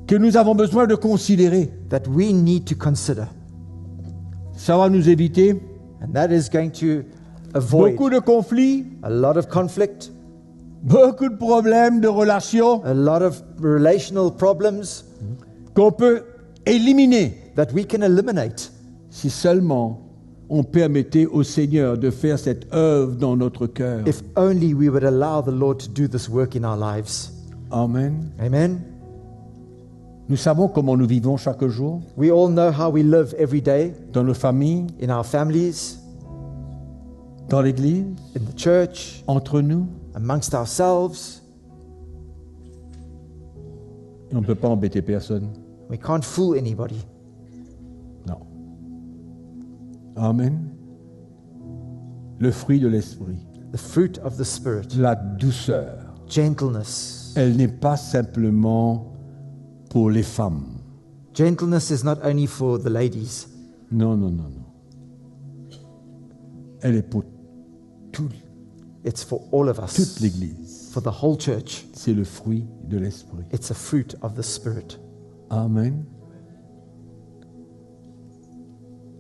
que nous avons besoin de considérer. that we need to consider. Ça va nous éviter And that is going to avoid beaucoup de conflits, a lot of conflict, beaucoup de problèmes de relations a lot of relational problems qu'on peut éliminer that we can eliminate si seulement on permettait au Seigneur de faire cette œuvre dans notre cœur. if only we would allow the Lord to do this work in our lives. Amen. Amen. Nous savons comment nous vivons chaque jour, We all know how we live every day dans nos familles, in our families, dans l'Église, in the church, entre nous, amongst ourselves. et on ne peut pas embêter personne. We can't fool anybody. Non. Amen. Le fruit de l'esprit, The fruit of the Spirit, la douceur, gentleness. elle n'est pas simplement pour les femmes. Gentleness is not only for the ladies. Non, non, non, non. Elle est pour toute It's for all of us, l'Église. for the whole church. C'est le fruit de l'esprit. It's a fruit of the Spirit. Amen.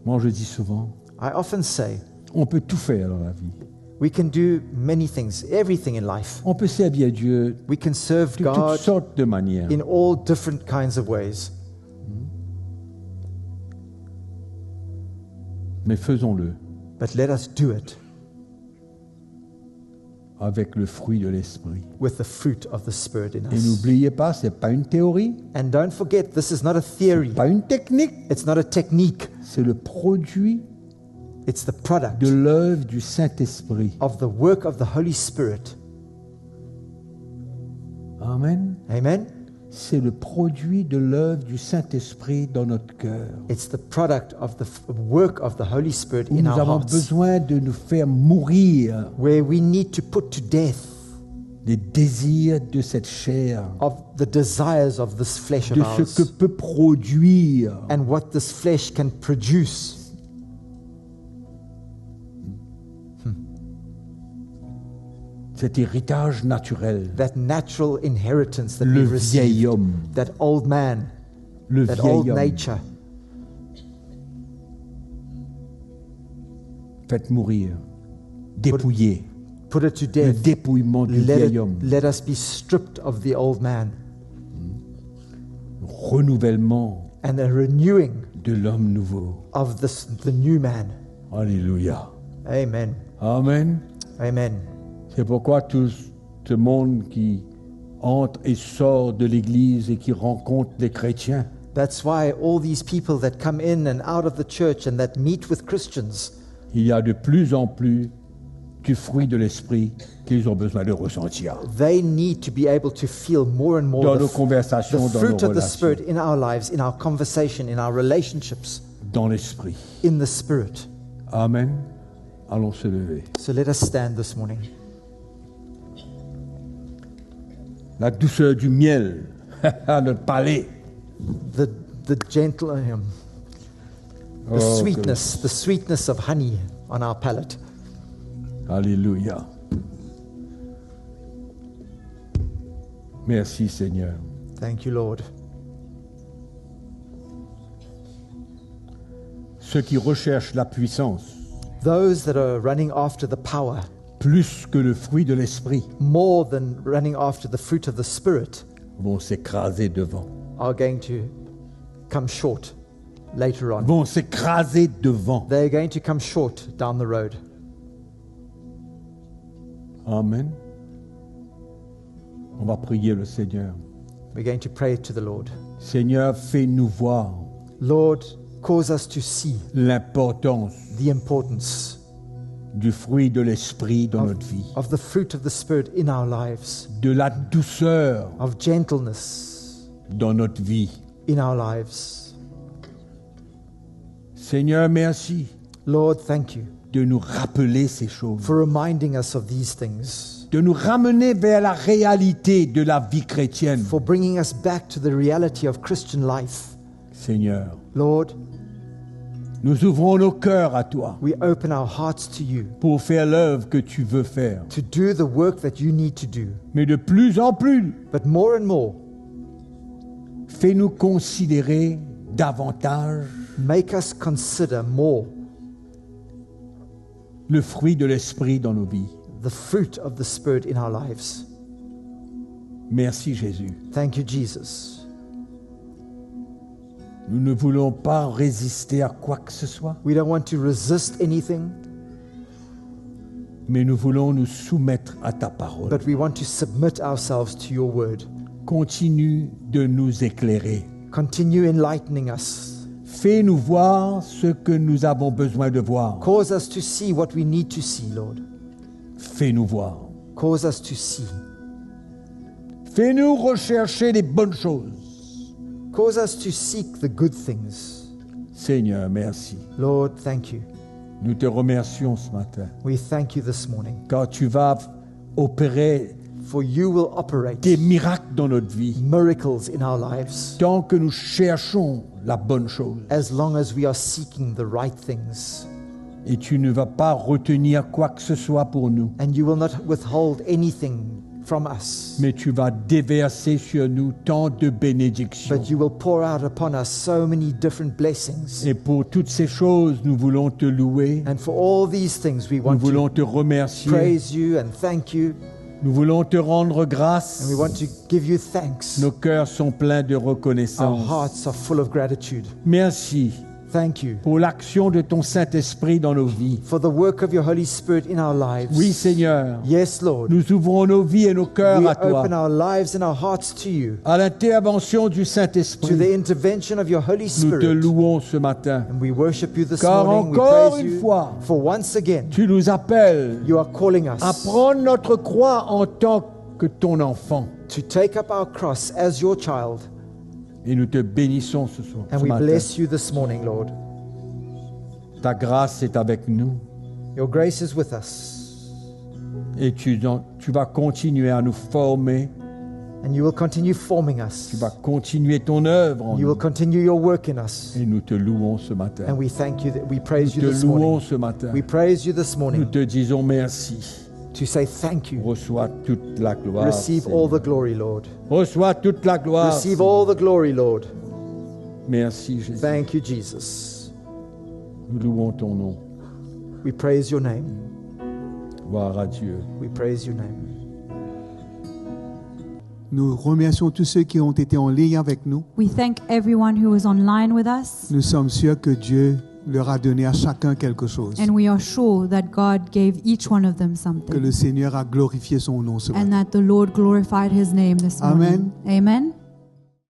Moi, je dis souvent, I often say on peut tout faire dans la vie. we can do many things, everything in life. On peut servir Dieu We can serve de toutes God sortes de manières. in all different kinds of ways. Mais faisons-le But let us do it avec le fruit de l'esprit. with the fruit of the Spirit in Et us. n'oubliez pas, ce n'est pas une théorie, And don't forget, this is not a theory. pas une technique, It's not a technique. c'est le produit It's the product de l'œuvre du Saint-Esprit. of the work of the Holy Spirit. Amen. Amen? C'est le produit de l'œuvre du Saint-Esprit dans notre cœur. It's the product of the work of the Holy Spirit Où in nous our avons hearts, besoin de nous faire mourir where we need to put to death les désirs de cette chair, of the desires of this flesh of de ce que ours peut produire and what this flesh can produce. cet héritage naturel, That natural inheritance that le we receive, vieil homme, that old man, le that old vieil homme. nature. Faites mourir, dépouiller, Put it to le death. dépouillement du vieil homme, Let us be stripped of the old man renouvellement and a renewing de l'homme nouveau. of the new man. Alléluia. Amen. Amen. Amen. C'est pourquoi tout ce monde qui entre et sort de l'église et qui rencontre les chrétiens, That's why all these people that come in and out of the church and that meet with Christians, il y a de plus en plus du fruit de l'esprit qu'ils ont besoin de ressentir they need to be able to feel more and more dans the, nos conversations, the dans nos fruit of the relations, Spirit in our lives, in our conversation, in our relationships, dans l'esprit. in the Spirit. Amen. Allons se lever. So let us stand this morning. La douceur du miel à notre palais. The gentle, Oh, the sweetness of honey on our palate. Alléluia. Merci Seigneur. Thank you, Lord. Ceux qui recherchent la puissance Those that are running after the power plus que le fruit de l'esprit more than running after the fruit of the Spirit vont s'écraser devant. are going to come short later on. Vont s'écraser devant. They're going to come short down the road. Amen. On va prier le Seigneur. We're going to pray to the Lord. Seigneur, fais-nous voir Lord, cause us to see l'importance the importance du fruit de l'esprit dans notre vie, of the fruit of the Spirit in our lives, de la douceur of gentleness dans notre vie. in our lives. Seigneur, merci Lord, thank you de nous rappeler ces choses, for reminding us of these things, de nous ramener vers la réalité de la vie chrétienne. for bringing us back to the reality of Christian life. Seigneur, Lord, nous ouvrons nos cœurs à toi we open our hearts to you pour faire l'œuvre que tu veux faire. to do the work that you need to do. Mais de plus en plus, But more and more, Fais-nous considérer davantage Make us consider more le fruit de l'Esprit dans nos vies. the fruit of the Spirit in our lives. Merci Jésus. Thank you, Jesus. Nous ne voulons pas résister à quoi que ce soit, We don't want to resist anything, mais nous voulons nous soumettre à ta parole. but we want to submit ourselves to your word. Continue de nous éclairer. Continue enlightening us. Fais-nous voir ce que nous avons besoin de voir. Cause us to see what we need to see, Lord. Fais-nous voir. Cause us to see. Fais-nous rechercher les bonnes choses. Cause us to seek the good things. Seigneur, merci. Lord, thank you. Nous te remercions ce matin, We thank you this morning, car tu vas opérer for you will operate des miracles dans notre vie, miracles in our lives tant que nous cherchons la bonne chose. as long as we are seeking the right things. Et tu ne vas pas retenir quoi que ce soit pour nous, And you will not withhold anything from us, mais tu vas déverser sur nous tant de bénédictions. but you will pour out upon us so many different blessings. Et pour toutes ces choses, nous voulons te louer, And for all these things, we nous want voulons to te remercier, praise you and thank you, nous voulons te rendre grâce. and we want to give you thanks. Nos cœurs sont pleins de Our reconnaissance. hearts are full of gratitude. Merci Thank you pour l'action de ton Saint-Esprit dans nos vies. for the work of your Holy Spirit in our lives. Oui, Seigneur, Yes, Lord. nous ouvrons nos vies et nos cœurs We à toi, open our lives and our hearts to you, à l'intervention du to Saint-Esprit. the intervention of your Holy Nous te Spirit. louons ce matin, And we worship you this car morning. We encore praise une you. fois, For once again, tu nous appelles you are calling us à prendre notre croix en tant que ton enfant. to take up our cross as your child. Et nous te bénissons ce soir, And ce we matin. bless you this morning, Lord. Ta grâce est avec nous Your grace is with us. et tu vas continuer à nous former. And you will continue forming us. Tu vas continuer ton œuvre en You will nous. continue your work in us. Et nous te louons ce matin. And we thank you, that we Nous praise you te this louons morning. ce matin. We praise you this Nous morning te disons merci. to say thank you. Reçois toute la gloire. Receive Seigneur. all the glory, Lord. Reçois toute la gloire. Receive Seigneur. all the glory, Lord. Merci Jésus. Thank you, Jesus. Nous louons ton nom. We praise your name. Gloire à Dieu. We praise your name. Nous remercions tous ceux qui ont été en ligne avec nous. We thank everyone who was online with us, Nous sommes sûrs que Dieu leur a donné à chacun quelque chose. and we are sure that God gave each one of them Que something, le Seigneur a glorifié son nom ce and matin. that the Lord glorified His name this morning. Amen. Amen.